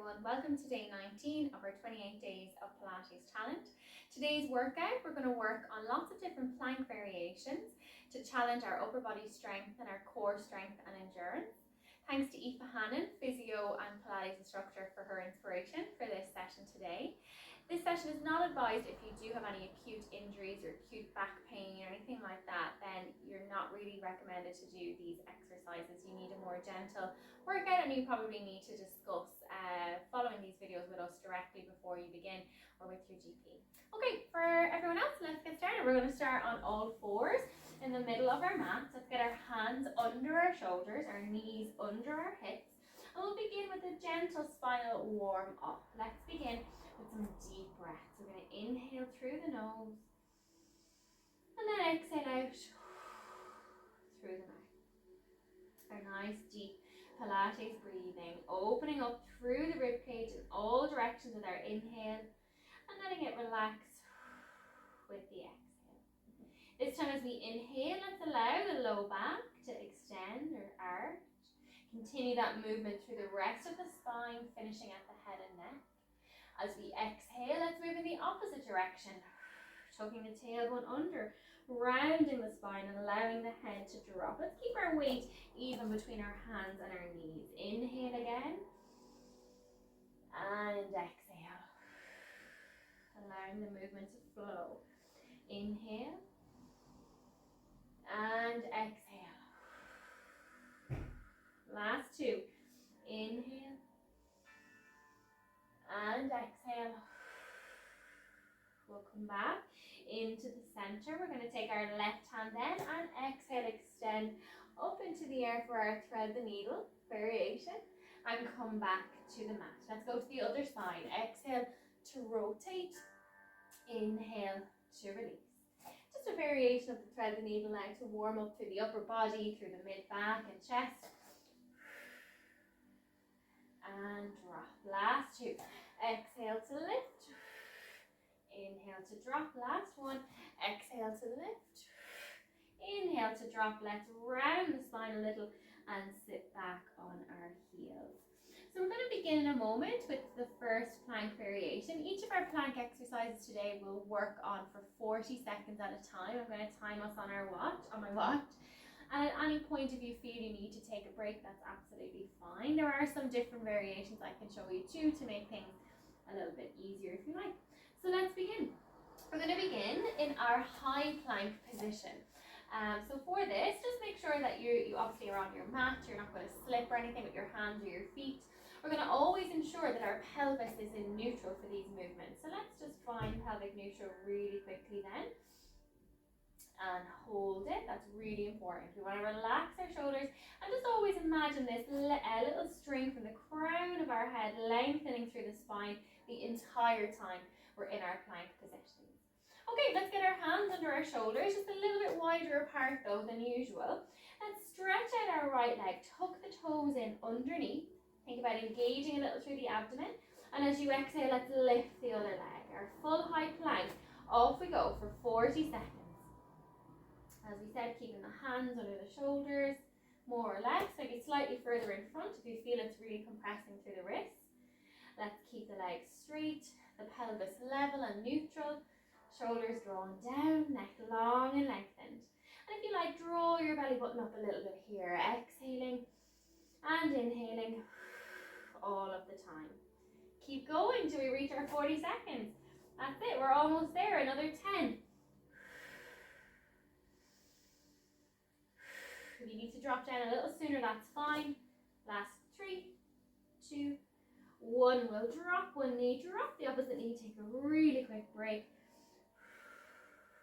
everyone, welcome to day 19 of our 28 Days of Pilates challenge. Today's workout, we're going to work on lots of different plank variations to challenge our upper body strength and our core strength and endurance. Thanks to Aoife, Hannon, Physio and Pilates instructor, for her inspiration for this session today. This session is not advised if you do have any acute injuries or acute back pain or anything like that, then you're not really recommended to do these exercises. You need a more gentle workout, and you probably need to discuss following these videos with us directly before you begin or with your GP. Okay, for everyone else, let's get started. We're going to start on all fours in the middle of our mat. Let's get our hands under our shoulders, our knees under our hips, and we'll begin with a gentle spinal warm up. Let's begin with some deep breaths. We're going to inhale through the nose and then exhale out through the mouth. Our nice deep Pilates breathing, opening up through the ribcage in all directions with our inhale and letting it relax with the exhale. This time as we inhale, let's allow the low back to extend or arch. Continue that movement through the rest of the spine, finishing at the head and neck. As we exhale, let's move in the opposite direction, tucking the tailbone under, rounding the spine and allowing the head to drop. Let's keep our weight even between our hands and our knees. Inhale again, and exhale, allowing the movement to flow. Inhale, and exhale. Last two. Inhale, and exhale. We'll come back into the center. We're going to take our left hand then and exhale, extend up into the air for our thread the needle variation and come back to the mat. Let's go to the other side. Exhale to rotate. Inhale to release. Just a variation of the thread the needle now to warm up through the upper body, through the mid back and chest. And drop. Last two. Exhale to lift. Inhale to drop. Last one. Exhale to lift. Inhale to drop. Let's round the spine a little and sit back on our heels. So we're going to begin in a moment with the first plank variation. Each of our plank exercises today will work on for 40 seconds at a time. I'm going to time us on our watch, on my watch. And at any point, if you feel you need to take a break, that's absolutely fine. There are some different variations I can show you too to make things a little bit easier if you like. So let's begin. We're going to begin in our high plank position. So for this, just make sure that you obviously are on your mat. You're not going to slip or anything with your hands or your feet. We're going to always ensure that our pelvis is in neutral for these movements. So let's just find pelvic neutral really quickly then. And hold it. That's really important. We want to relax our shoulders and just always imagine this little string from the crown of our head lengthening through the spine the entire time we're in our plank positions. Okay, let's get our hands under our shoulders, just a little bit wider apart though than usual. Let's stretch out our right leg, tuck the toes in underneath. Think about engaging a little through the abdomen. And as you exhale, let's lift the other leg. Our full high plank. Off we go for 40 seconds. As we said, keeping the hands under the shoulders, more or less, maybe slightly further in front if you feel it's really compressing through the wrists. Let's keep the legs straight, the pelvis level and neutral, shoulders drawn down, neck long and lengthened. And if you like, draw your belly button up a little bit here, exhaling and inhaling all of the time. Keep going till we reach our 40 seconds. That's it, we're almost there, another 10. If you need to drop down a little sooner, that's fine. Last 3, 2, 1. We'll drop one knee, drop the opposite knee, take a really quick break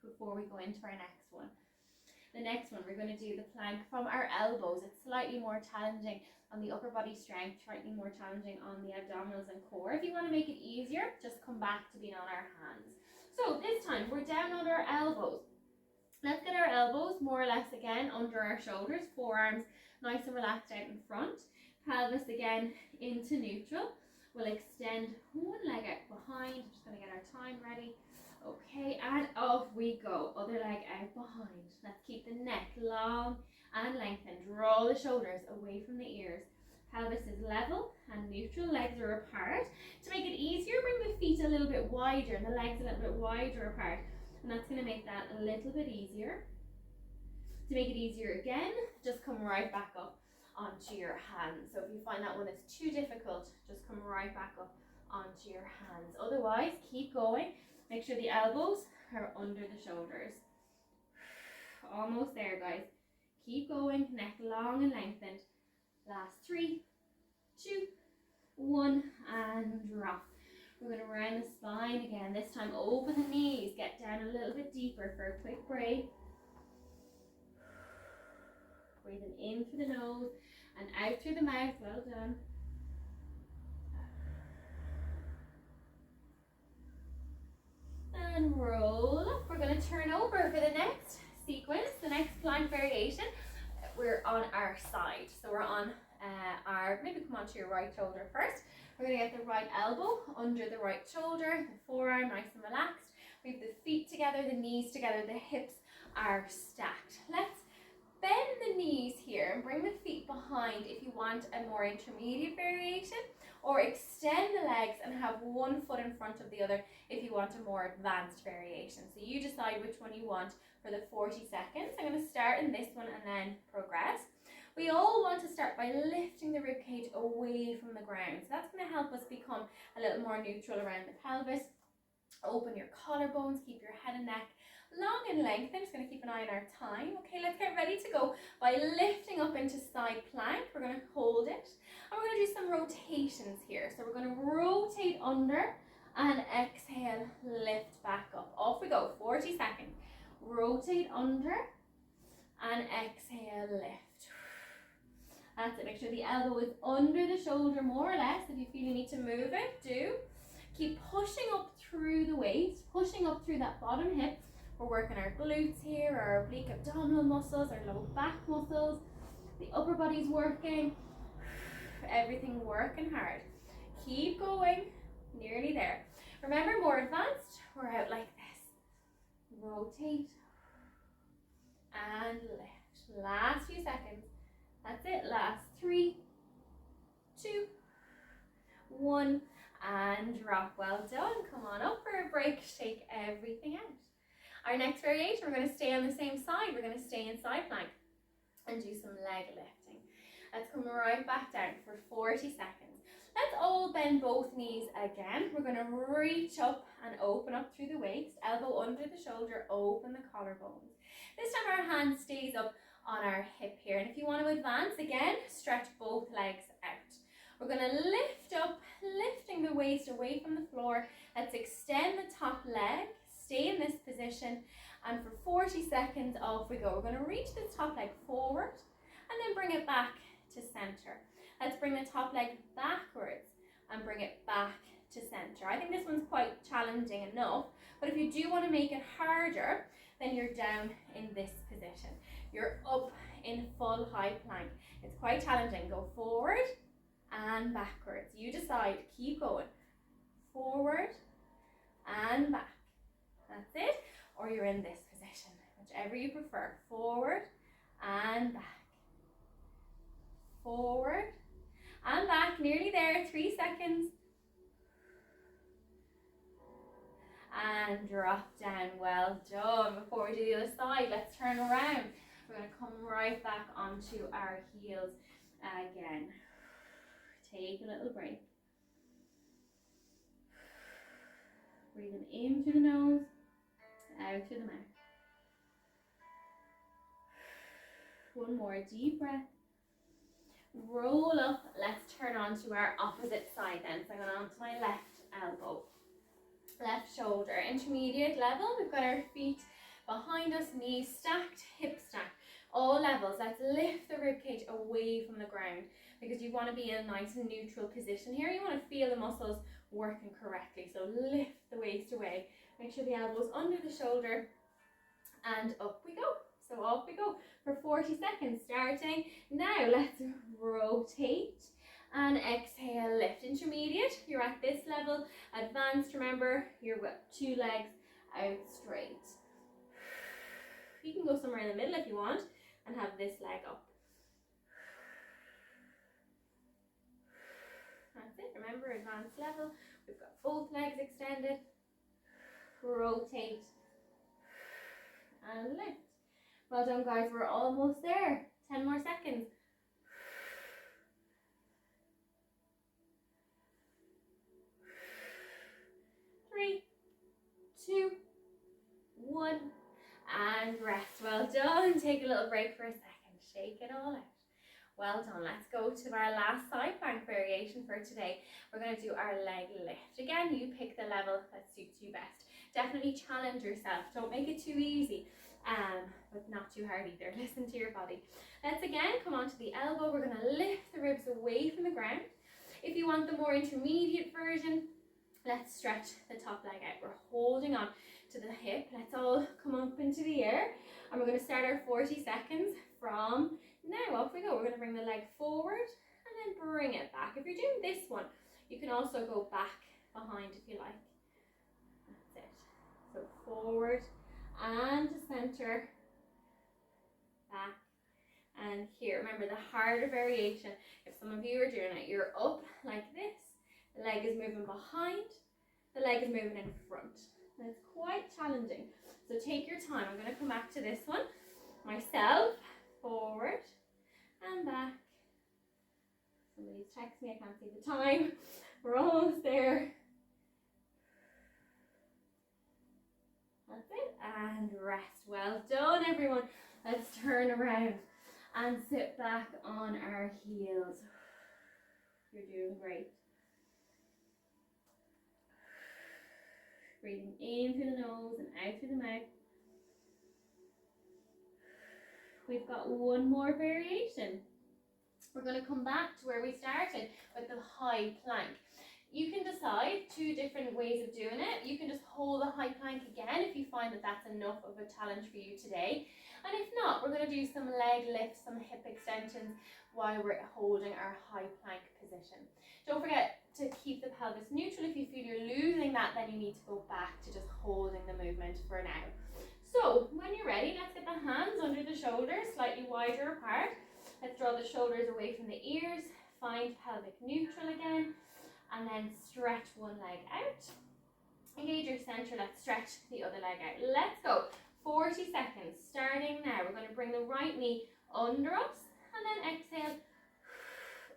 before we go into our next one. The next one, we're going to do the plank from our elbows. It's slightly more challenging on the upper body strength, slightly more challenging on the abdominals and core. If you want to make it easier, just come back to being on our hands. So this time, we're down on our elbows. Let's get our elbows more or less again under our shoulders, forearms nice and relaxed out in front. Pelvis again into neutral. We'll extend one leg out behind. I'm just going to get our time ready. Okay, and off we go. Other leg out behind. Let's keep the neck long and lengthened. Draw the shoulders away from the ears. Pelvis is level and neutral, legs are apart. To make it easier, bring the feet a little bit wider and the legs a little bit wider apart. And that's going to make that a little bit easier. To make it easier again, just come right back up onto your hands. So if you find that one is too difficult, just come right back up onto your hands. Otherwise, keep going. Make sure the elbows are under the shoulders. Almost there, guys. Keep going, neck long and lengthened. Last 3, 2, 1, and drop. We're going to round the spine again. This time open the knees, get down a little bit deeper for a quick break. Breathing in through the nose and out through the mouth. Well done. And roll up. We're going to turn over for the next sequence, the next plank variation. We're on our side. So we're on maybe come onto your right shoulder first. We're going to get the right elbow under the right shoulder, the forearm nice and relaxed. We have the feet together, the knees together, the hips are stacked. Let's bend the knees here and bring the feet behind if you want a more intermediate variation, or extend the legs and have one foot in front of the other if you want a more advanced variation. So you decide which one you want for the 40 seconds. I'm going to start in this one and then progress. We all want to start by lifting the ribcage away from the ground. So that's going to help us become a little more neutral around the pelvis. Open your collarbones, keep your head and neck long and lengthened. Just going to keep an eye on our time. Okay, let's get ready to go by lifting up into side plank. We're going to hold it and we're going to do some rotations here. So we're going to rotate under and exhale, lift back up. Off we go, 40 seconds. Rotate under and exhale, lift. That's it. Make sure the elbow is under the shoulder more or less. If you feel you need to move it, do. Keep pushing up through the waist, pushing up through that bottom hip. We're working our glutes here, our oblique abdominal muscles, our low back muscles. The upper body's working. Everything working hard. Keep going. Nearly there. Remember, more advanced, we're out like this. Rotate and lift. Last few seconds. That's it. Last 3, 2, 1, and drop. Well done. Come on up for a break. Shake everything out. Our next variation, we're going to stay on the same side. We're going to stay in side plank and do some leg lifting. Let's come right back down for 40 seconds. Let's all bend both knees again. We're going to reach up and open up through the waist. Elbow under the shoulder, open the collarbones. This time our hand stays up on our hip here. And if you want to advance, again, stretch both legs out. We're going to lift up, lifting the waist away from the floor. Let's extend the top leg. Stay in this position, and for 40 seconds off we go. We're going to reach the top leg forward and then bring it back to center. Let's bring the top leg backwards and bring it back to center. I think this one's quite challenging enough, but if you do want to make it harder, then you're down in this position. You're up in full high plank. It's quite challenging. Go forward and backwards. You decide. Keep going. Forward and back. That's it. Or you're in this position, whichever you prefer. Forward and back. Forward and back. Nearly there. 3 seconds. And drop down. Well done. Before we do the other side, let's turn around. We're going to come right back onto our heels again. Take a little break. Breathing in through the nose, out through the mouth. One more deep breath. Roll up. Let's turn on to our opposite side then. So I'm going on to my left elbow, left shoulder, intermediate level. We've got our feet behind us, knees stacked, hips stacked, all levels. Let's lift the ribcage away from the ground because you want to be in a nice and neutral position here. You want to feel the muscles working correctly. So lift the waist away. Make sure the elbows under the shoulder and up we go. So off we go for 40 seconds starting now. Let's rotate and exhale, lift. Intermediate, you're at this level. Advanced, remember, you're with 2 legs out straight. You can go somewhere in the middle if you want and have this leg up. advanced level. We've got both legs extended. Rotate and lift. Well done, guys. We're almost there. 10 more seconds. 3, 2, 1, and rest. Well done. Take a little break for a second. Shake it all out. Well done. Let's go to our last side plank variation for today. We're going to do our leg lift. Again, you pick the level that suits you best. Definitely challenge yourself. Don't make it too easy, but not too hard either. Listen to your body. Let's again come onto the elbow. We're going to lift the ribs away from the ground. If you want the more intermediate version, let's stretch the top leg out. We're holding on to the hip. Let's all come up into the air. And we're going to start our 40 seconds from now. Off we go. We're going to bring the leg forward and then bring it back. If you're doing this one, you can also go back behind if you like. That's it. So forward and to center, back and here. Remember, the harder variation, if some of you are doing it, you're up like this, the leg is moving behind, the leg is moving in front. And it's quite challenging. So take your time. I'm going to come back to this one. Myself, forward and back. Somebody's texting me, I can't see the time. We're almost there. That's it. And rest. Well done, everyone. Let's turn around and sit back on our heels. You're doing great. Breathing in through the nose and out through the mouth. We've got one more variation. We're going to come back to where we started with the high plank. You can decide 2 different ways of doing it. You can just hold the high plank again if you find that that's enough of a challenge for you today. And if not, we're going to do some leg lifts, some hip extensions while we're holding our high plank position. Don't forget to keep the pelvis neutral. If you feel you're losing that, then you need to go back to just holding the movement for now. So when you're ready, let's get the hands under the shoulders, slightly wider apart. Let's draw the shoulders away from the ears. Find pelvic neutral again. And then stretch one leg out. Engage your center. Let's stretch the other leg out. Let's go. 40 seconds. Starting now. We're going to bring the right knee under us. And then exhale.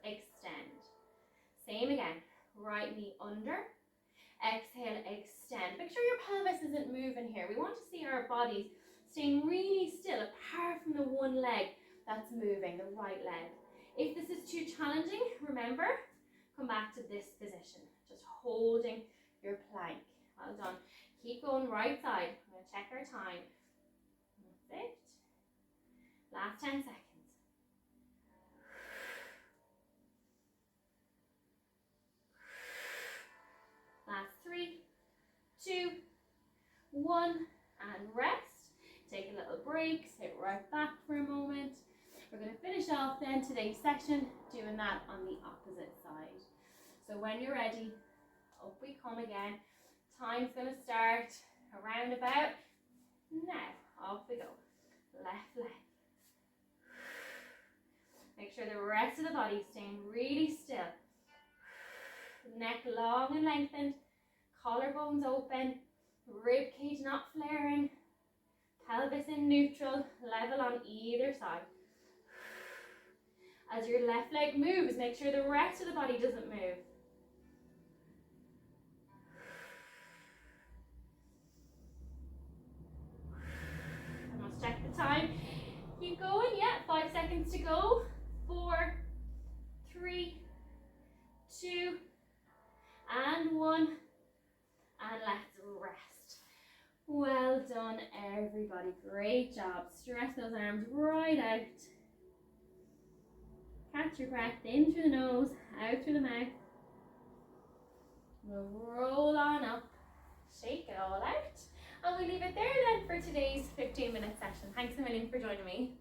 Extend. Same again. Right knee under. Exhale, extend. Make sure your pelvis isn't moving here. We want to see our bodies staying really still apart from the one leg that's moving, the right leg. If this is too challenging, remember, come back to this position, just holding your plank. Well done. Keep going right side. I'm going to check our time. That's it. Last 10 seconds. Last 3, 2, 1, and rest. Take a little break, sit right back for a moment. We're going to finish off then today's session doing that on the opposite side. So when you're ready, up we come again. Time's going to start around about now. Off we go. Left leg. Make sure the rest of the body is staying really still. Neck long and lengthened, collarbones open, rib cage not flaring, pelvis in neutral, level on either side. As your left leg moves, make sure the rest of the body doesn't move. I must check the time. Keep going, yeah, 5 seconds to go. 4, 3, 2, and 1, and let's rest. Well done, everybody. Great job. Stretch those arms right out. Catch your breath in through the nose, out through the mouth. We'll roll on up, shake it all out, and we'll leave it there then for today's 15-minute session. Thanks a million for joining me.